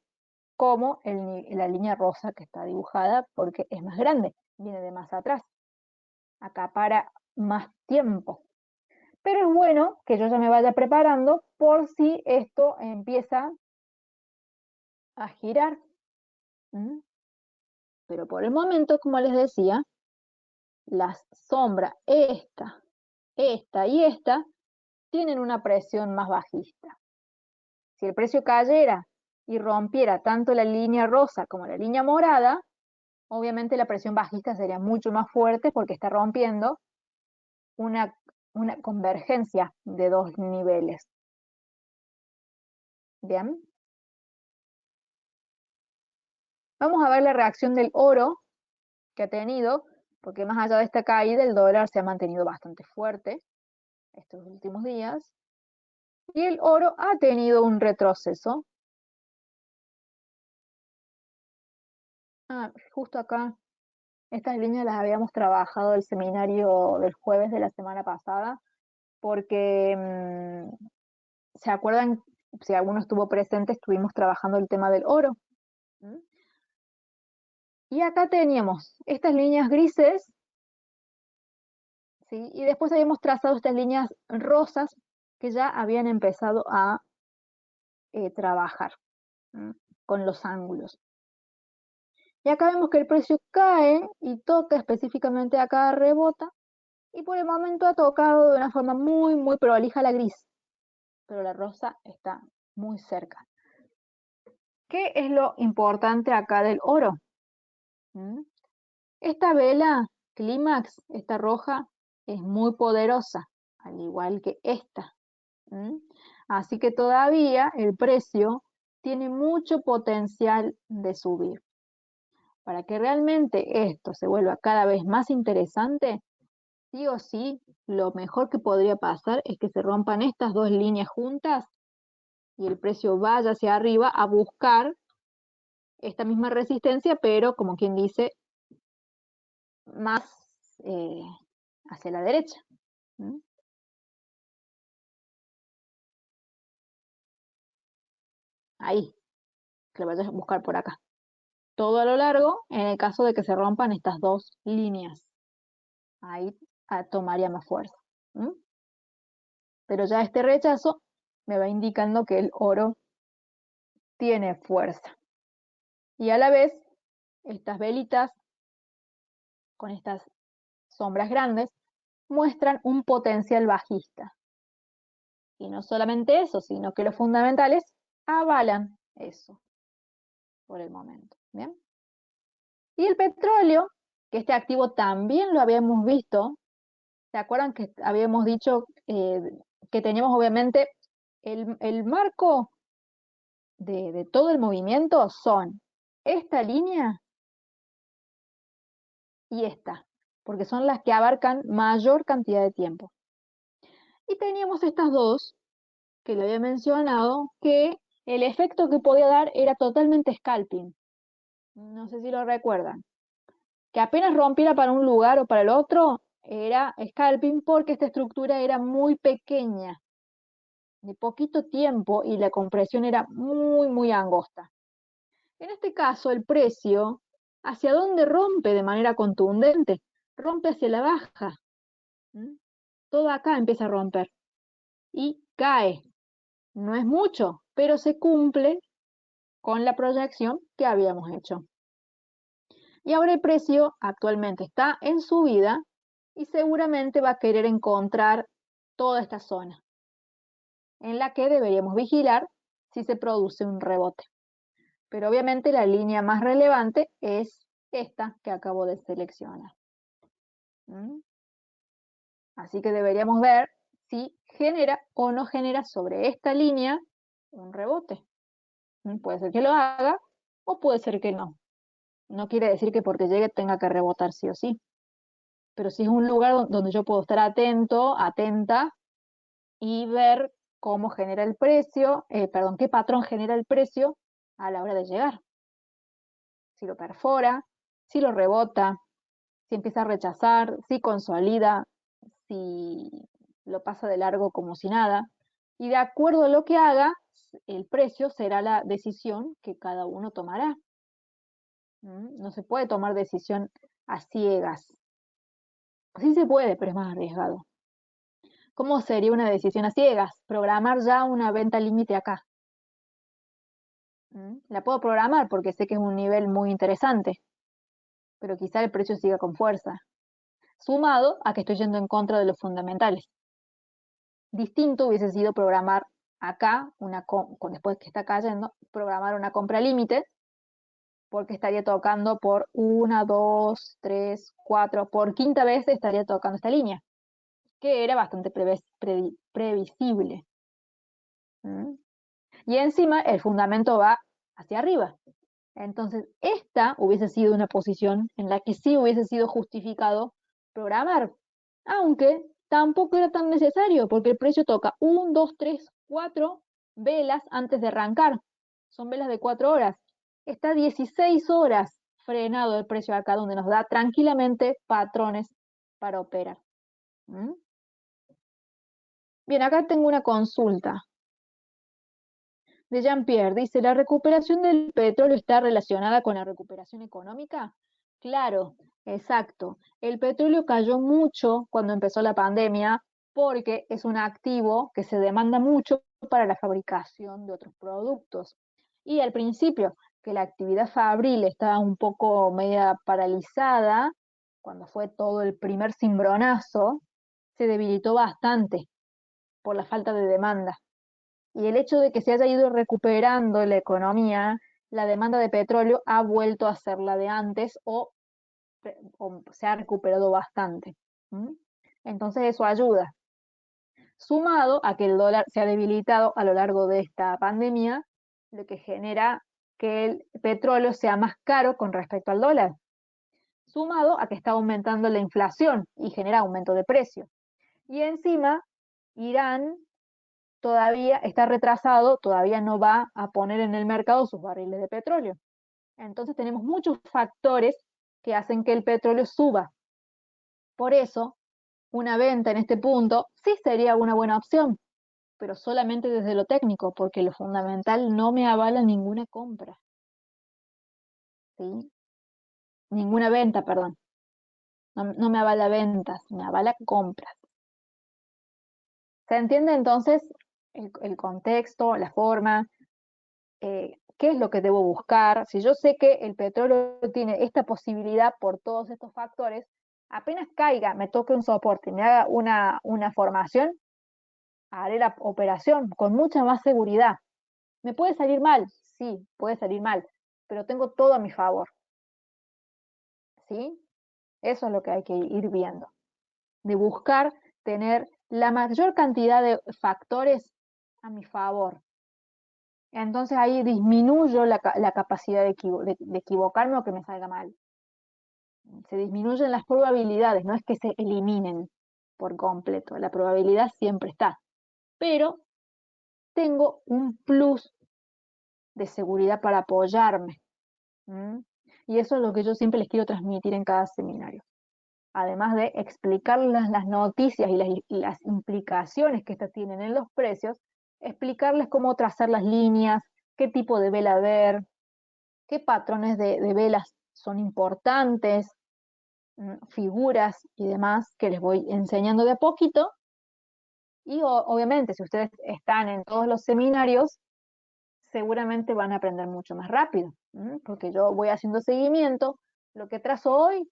como la línea rosa que está dibujada porque es más grande, viene de más atrás, acapara más tiempo. Pero es bueno que yo ya me vaya preparando por si esto empieza a girar. Pero por el momento, como les decía, las sombras, esta y esta, tienen una presión más bajista. Si el precio cayera y rompiera tanto la línea rosa como la línea morada, obviamente la presión bajista sería mucho más fuerte porque está rompiendo una convergencia de dos niveles. Bien. Vamos a ver la reacción del oro que ha tenido, porque más allá de esta caída, el dólar se ha mantenido bastante fuerte estos últimos días. Y el oro ha tenido un retroceso. Justo acá, estas líneas las habíamos trabajado el seminario del jueves de la semana pasada, porque ¿se acuerdan? Si alguno estuvo presente, estuvimos trabajando el tema del oro. Y acá teníamos estas líneas grises, ¿sí? Y después habíamos trazado estas líneas rosas que ya habían empezado a trabajar con los ángulos. Y acá vemos que el precio cae y toca específicamente acá, rebota, y por el momento ha tocado de una forma muy, muy prolija la gris, pero la rosa está muy cerca. ¿Qué es lo importante acá del oro? Esta vela clímax, esta roja, es muy poderosa, al igual que esta. Así que todavía el precio tiene mucho potencial de subir. Para que realmente esto se vuelva cada vez más interesante, sí o sí, lo mejor que podría pasar es que se rompan estas dos líneas juntas y el precio vaya hacia arriba a buscar esta misma resistencia, pero como quien dice, más hacia la derecha. Ahí, que lo vayas a buscar por acá. Todo a lo largo, en el caso de que se rompan estas dos líneas. Ahí tomaría más fuerza. Pero ya este rechazo me va indicando que el oro tiene fuerza. Y a la vez, estas velitas con estas sombras grandes muestran un potencial bajista. Y no solamente eso, sino que los fundamentales avalan eso por el momento. ¿Bien? Y el petróleo, que este activo también lo habíamos visto. ¿Se acuerdan que habíamos dicho que teníamos obviamente el marco de todo el movimiento son esta línea y esta, porque son las que abarcan mayor cantidad de tiempo. Y teníamos estas dos, que lo había mencionado, que el efecto que podía dar era totalmente scalping. No sé si lo recuerdan. Que apenas rompiera para un lugar o para el otro, era scalping porque esta estructura era muy pequeña, de poquito tiempo y la compresión era muy, muy angosta. En este caso, el precio, ¿hacia dónde rompe de manera contundente? Rompe hacia la baja. Todo acá empieza a romper y cae. No es mucho, pero se cumple con la proyección que habíamos hecho. Y ahora el precio actualmente está en subida y seguramente va a querer encontrar toda esta zona en la que deberíamos vigilar si se produce un rebote. Pero obviamente la línea más relevante es esta que acabo de seleccionar. Así que deberíamos ver si genera o no genera sobre esta línea un rebote. Puede ser que lo haga o puede ser que no. No quiere decir que porque llegue tenga que rebotar sí o sí. pero sí es un lugar donde yo puedo estar atento, atenta, y ver cómo genera el precio, perdón, qué patrón genera el precio a la hora de llegar. Si lo perfora, si lo rebota, si empieza a rechazar, si consolida, si lo pasa de largo como si nada. Y de acuerdo a lo que haga, el precio será la decisión que cada uno tomará. No se puede tomar decisión a ciegas. Sí se puede, pero es más arriesgado. ¿Cómo sería una decisión a ciegas? Programar ya una venta límite acá. La puedo programar porque sé que es un nivel muy interesante, pero quizá el precio siga con fuerza, sumado a que estoy yendo en contra de los fundamentales. Distinto hubiese sido programar acá, después que está cayendo, programar una compra límite, porque estaría tocando por 1, 2, 3, 4, por quinta vez estaría tocando esta línea, que era bastante previsible. Y encima el fundamento va hacia arriba. Entonces, esta hubiese sido una posición en la que sí hubiese sido justificado programar, aunque tampoco era tan necesario, porque el precio toca 1, 2, 3, 4 velas antes de arrancar. Son velas de 4 horas. Está 16 horas frenado el precio acá, donde nos da tranquilamente patrones para operar. Bien, acá tengo una consulta de Jean-Pierre. Dice, ¿la recuperación del petróleo está relacionada con la recuperación económica? Claro, exacto. El petróleo cayó mucho cuando empezó la pandemia porque es un activo que se demanda mucho para la fabricación de otros productos. Y al principio, que la actividad fabril estaba un poco media paralizada, cuando fue todo el primer cimbronazo, se debilitó bastante por la falta de demanda. Y el hecho de que se haya ido recuperando la economía, la demanda de petróleo ha vuelto a ser la de antes o se ha recuperado bastante. Entonces eso ayuda. Sumado a que el dólar se ha debilitado a lo largo de esta pandemia, lo que genera que el petróleo sea más caro con respecto al dólar. Sumado a que está aumentando la inflación y genera aumento de precio. Y encima, Irán todavía está retrasado, todavía no va a poner en el mercado sus barriles de petróleo. Entonces tenemos muchos factores que hacen que el petróleo suba. Por eso, una venta en este punto sí sería una buena opción, pero solamente desde lo técnico, porque lo fundamental no me avala ninguna compra. ¿Sí? Ninguna venta, perdón. No me avala ventas, me avala compras. ¿Se entiende entonces el contexto, la forma? ¿Qué es lo que debo buscar? Si yo sé que el petróleo tiene esta posibilidad por todos estos factores, apenas caiga, me toque un soporte, me haga una formación, haré la operación con mucha más seguridad. ¿Me puede salir mal? Sí, puede salir mal, pero tengo todo a mi favor. ¿Sí? Eso es lo que hay que ir viendo. De buscar tener la mayor cantidad de factores a mi favor. Entonces ahí disminuyo la capacidad de equivocarme o que me salga mal. Se disminuyen las probabilidades, no es que se eliminen por completo, la probabilidad siempre está, pero tengo un plus de seguridad para apoyarme. Y eso es lo que yo siempre les quiero transmitir en cada seminario. Además de explicarles las noticias y las implicaciones que estas tienen en los precios, explicarles cómo trazar las líneas, qué tipo de vela ver, qué patrones de velas son importantes, figuras y demás que les voy enseñando de a poquito. Y obviamente, si ustedes están en todos los seminarios, seguramente van a aprender mucho más rápido, porque yo voy haciendo seguimiento, lo que trazo hoy,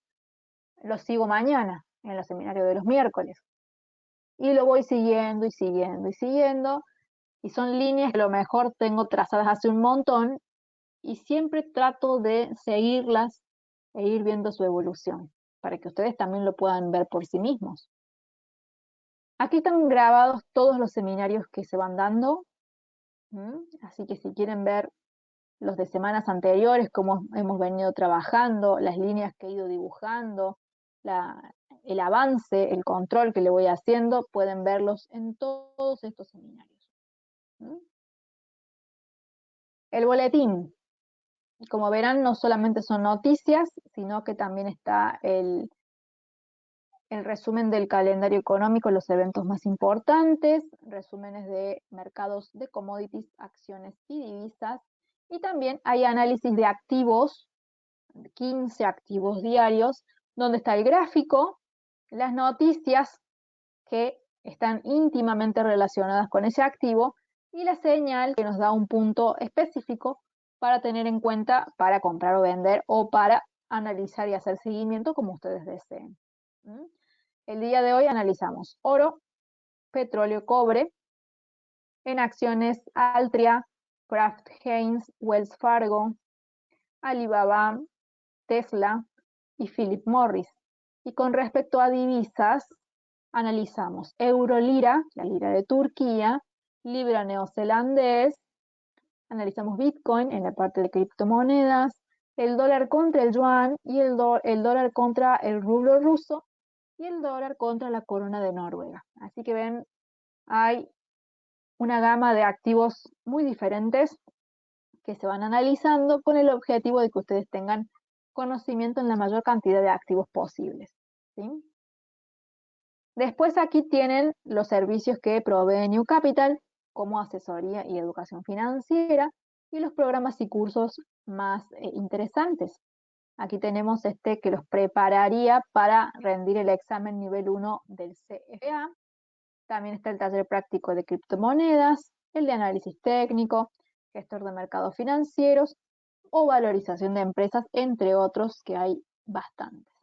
lo sigo mañana en los seminarios de los miércoles. Y lo voy siguiendo y siguiendo y siguiendo, y son líneas que a lo mejor tengo trazadas hace un montón, y siempre trato de seguirlas e ir viendo su evolución, para que ustedes también lo puedan ver por sí mismos. Aquí están grabados todos los seminarios que se van dando, así que si quieren ver los de semanas anteriores, cómo hemos venido trabajando, las líneas que he ido dibujando, el avance, el control que le voy haciendo, pueden verlos en todos estos seminarios. El boletín, como verán, no solamente son noticias, sino que también está el resumen del calendario económico, los eventos más importantes, resúmenes de mercados de commodities, acciones y divisas, y también hay análisis de activos, 15 activos diarios, donde está el gráfico, las noticias que están íntimamente relacionadas con ese activo y la señal que nos da un punto específico para tener en cuenta para comprar o vender o para analizar y hacer seguimiento como ustedes deseen. El día de hoy analizamos oro, petróleo, cobre, en acciones Altria, Kraft Heinz, Wells Fargo, Alibaba, Tesla y Philip Morris. Y con respecto a divisas, analizamos euro-lira, la lira de Turquía, libra neozelandés, analizamos Bitcoin en la parte de criptomonedas, el dólar contra el yuan y el dólar contra el rublo ruso y el dólar contra la corona de Noruega. Así que ven, hay una gama de activos muy diferentes que se van analizando con el objetivo de que ustedes tengan conocimiento en la mayor cantidad de activos posibles. ¿Sí? Después aquí tienen los servicios que provee New Capital, como asesoría y educación financiera, y los programas y cursos más interesantes. Aquí tenemos este que los prepararía para rendir el examen nivel 1 del CFA. También está el taller práctico de criptomonedas, el de análisis técnico, gestor de mercados financieros o valorización de empresas, entre otros que hay bastantes.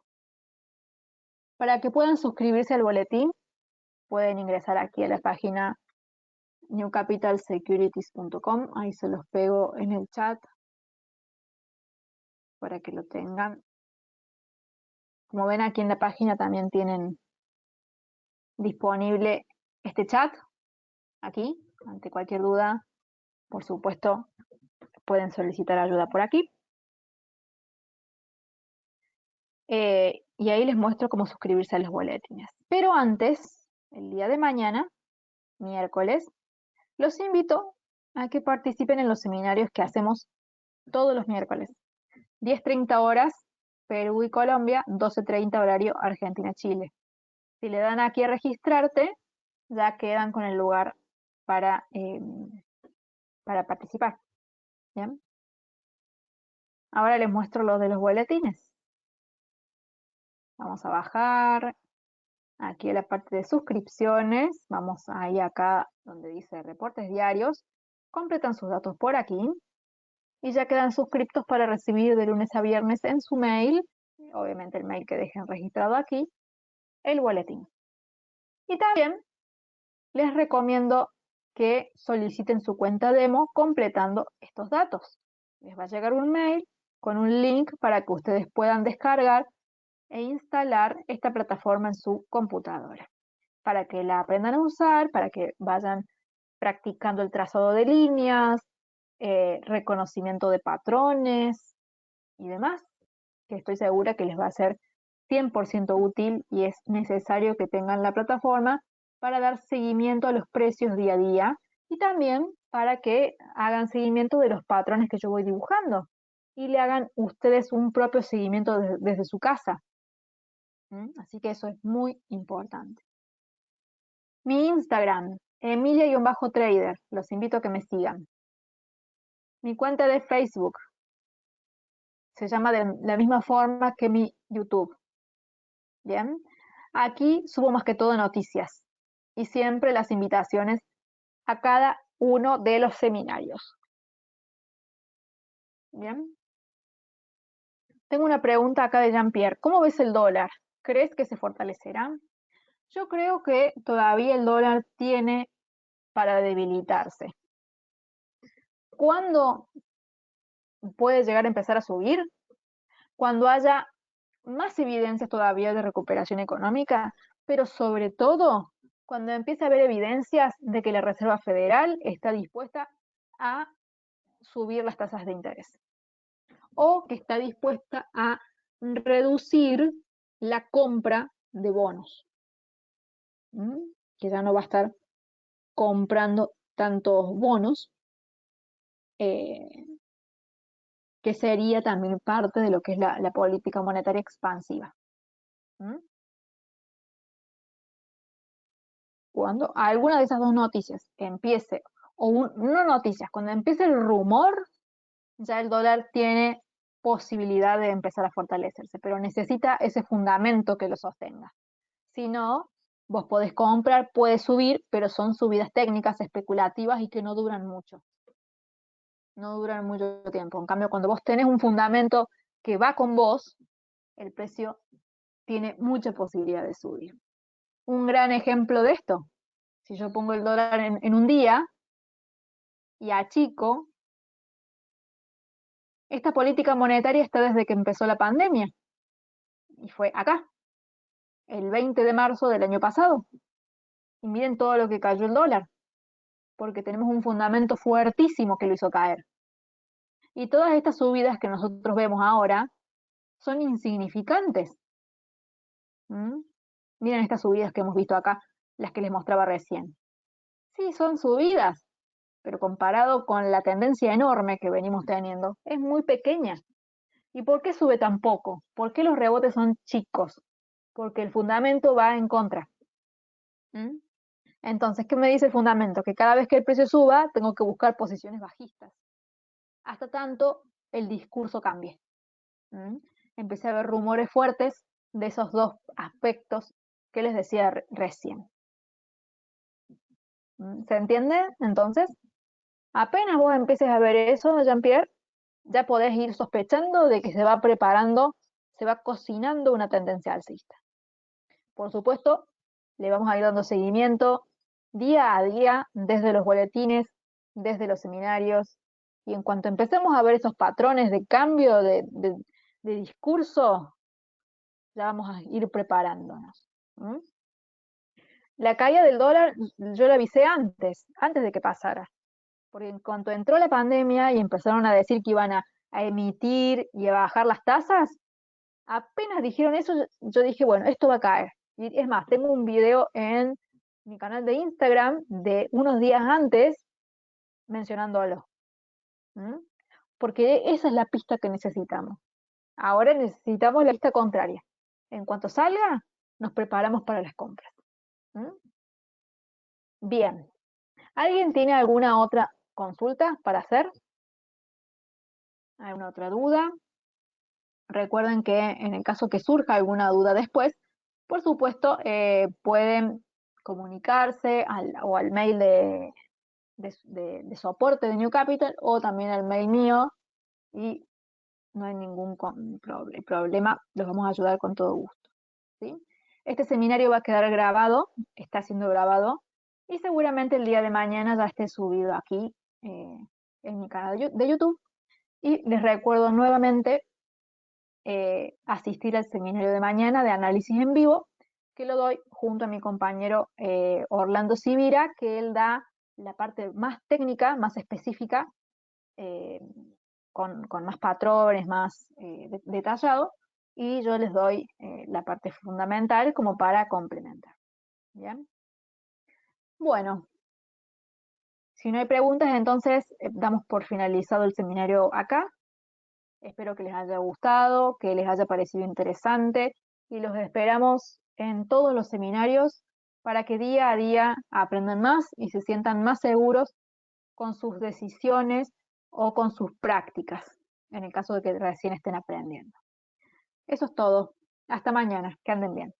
Para que puedan suscribirse al boletín, pueden ingresar aquí a la página newcapitalsecurities.com, ahí se los pego en el chat para que lo tengan. Como ven aquí en la página también tienen disponible este chat, aquí, ante cualquier duda, por supuesto, pueden solicitar ayuda por aquí. Y ahí les muestro cómo suscribirse a los boletines. Pero antes, el día de mañana, miércoles, los invito a que participen en los seminarios que hacemos todos los miércoles. 10:30 horas, Perú y Colombia, 12:30 horario Argentina-Chile. Si le dan aquí a registrarte, ya quedan con el lugar para participar. ¿Bien? Ahora les muestro los de los boletines. Vamos a bajar aquí a la parte de suscripciones. Vamos ahí acá donde dice reportes diarios. Completan sus datos por aquí y ya quedan suscriptos para recibir de lunes a viernes en su mail, obviamente el mail que dejen registrado aquí, el boletín. Y también les recomiendo que soliciten su cuenta demo completando estos datos. Les va a llegar un mail con un link para que ustedes puedan descargar e instalar esta plataforma en su computadora, para que la aprendan a usar, para que vayan practicando el trazado de líneas, reconocimiento de patrones y demás, que estoy segura que les va a ser 100% útil y es necesario que tengan la plataforma para dar seguimiento a los precios día a día y también para que hagan seguimiento de los patrones que yo voy dibujando y le hagan ustedes un propio seguimiento desde su casa. Así que eso es muy importante. Mi Instagram, Emilia-Trader, los invito a que me sigan. Mi cuenta de Facebook se llama de la misma forma que mi YouTube. Bien, aquí subo más que todo noticias y siempre las invitaciones a cada uno de los seminarios. Bien. Tengo una pregunta acá de Jean-Pierre. ¿Cómo ves el dólar? ¿Crees que se fortalecerá? Yo creo que todavía el dólar tiene para debilitarse. ¿Cuándo puede llegar a empezar a subir? Cuando haya más evidencias todavía de recuperación económica, pero sobre todo cuando empiece a haber evidencias de que la Reserva Federal está dispuesta a subir las tasas de interés o que está dispuesta a reducir la compra de bonos, que ya no va a estar comprando tantos bonos, que sería también parte de lo que es la política monetaria expansiva. Cuando alguna de esas dos noticias empiece, no noticias, cuando empiece el rumor, ya el dólar tiene posibilidad de empezar a fortalecerse, pero necesita ese fundamento que lo sostenga. Si no, vos podés comprar, puede subir, pero son subidas técnicas, especulativas y que no duran mucho. No duran mucho tiempo. En cambio, cuando vos tenés un fundamento que va con vos, el precio tiene mucha posibilidad de subir. Un gran ejemplo de esto, si yo pongo el dólar en un día y achico, esta política monetaria está desde que empezó la pandemia, y fue acá, el 20 de marzo del año pasado. Y miren todo lo que cayó el dólar, porque tenemos un fundamento fuertísimo que lo hizo caer. Y todas estas subidas que nosotros vemos ahora son insignificantes. Miren estas subidas que hemos visto acá, las que les mostraba recién. Sí, son subidas, pero comparado con la tendencia enorme que venimos teniendo, es muy pequeña. ¿Y por qué sube tan poco? ¿Por qué los rebotes son chicos? Porque el fundamento va en contra. Entonces, ¿qué me dice el fundamento? Que cada vez que el precio suba, tengo que buscar posiciones bajistas. Hasta tanto el discurso cambie. Empecé a ver rumores fuertes de esos dos aspectos que les decía recién. ¿Se entiende? Entonces, apenas vos empieces a ver eso, Jean-Pierre, ya podés ir sospechando de que se va preparando, se va cocinando una tendencia alcista. Por supuesto, le vamos a ir dando seguimiento día a día desde los boletines, desde los seminarios, y en cuanto empecemos a ver esos patrones de cambio de discurso, ya vamos a ir preparándonos. La caída del dólar yo la avisé antes de que pasara, porque en cuanto entró la pandemia y empezaron a decir que iban a emitir y a bajar las tasas, apenas dijeron eso, yo dije, bueno, esto va a caer. Y es más, tengo un video en mi canal de Instagram de unos días antes mencionándolo. Porque esa es la pista que necesitamos. Ahora necesitamos la pista contraria. En cuanto salga, nos preparamos para las compras. Bien. ¿Alguien tiene alguna otra consulta para hacer? ¿Alguna otra duda? Recuerden que en el caso que surja alguna duda después, por supuesto, pueden comunicarse o al mail de soporte de New Capital o también al mail mío y no hay ningún problema, los vamos a ayudar con todo gusto. ¿Sí? Este seminario va a quedar grabado, está siendo grabado y seguramente el día de mañana ya esté subido aquí en mi canal de YouTube. Y les recuerdo nuevamente asistir al seminario de mañana de análisis en vivo, que lo doy junto a mi compañero Orlando Sivira, que él da la parte más técnica, más específica, con más patrones, más detallado, y yo les doy la parte fundamental como para complementar. ¿Bien? Bueno, si no hay preguntas, entonces damos por finalizado el seminario acá. Espero que les haya gustado, que les haya parecido interesante y los esperamos en todos los seminarios para que día a día aprendan más y se sientan más seguros con sus decisiones o con sus prácticas, en el caso de que recién estén aprendiendo. Eso es todo. Hasta mañana. Que anden bien.